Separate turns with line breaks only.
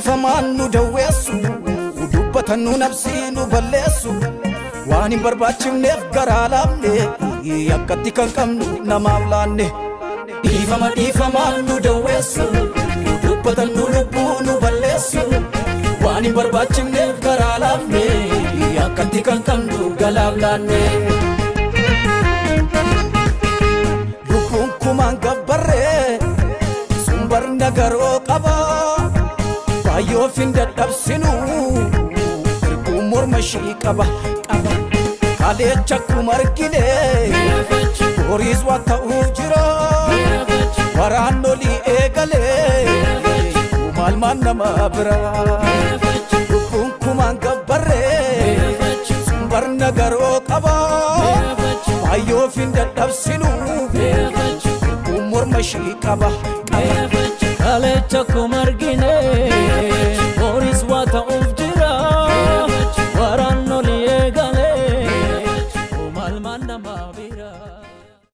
dhiifamaan nu dawweessu dubbatan nu nabsii nu balleessu waan hin barbaachifneef garaa laafne akkatti kan qabnu namaaf laanne dhiifamaan nu dawweessu dubbatan nu lubbuu nu balleessu waan hin barbaachifneef garaa laafne akkatti kan qabnu galaaf laanne lubbuun kumaan gabbarree sumbar nagaroo qaba baay'oo fin dadhabsinu erguun morma ishii qaba kaleecha akkuma argine horiis waa ta'uuf jira waraan olii eegalee maalmaan nama bira lubbuun kumaan gabbarree sumbar nagaroo qaba baay'oo fin dadhabsinu erguun morma ishii qaba kaleecha akkuma argine horiis waa ta'uuf jira waraan olii eegalee maalmaan nama bira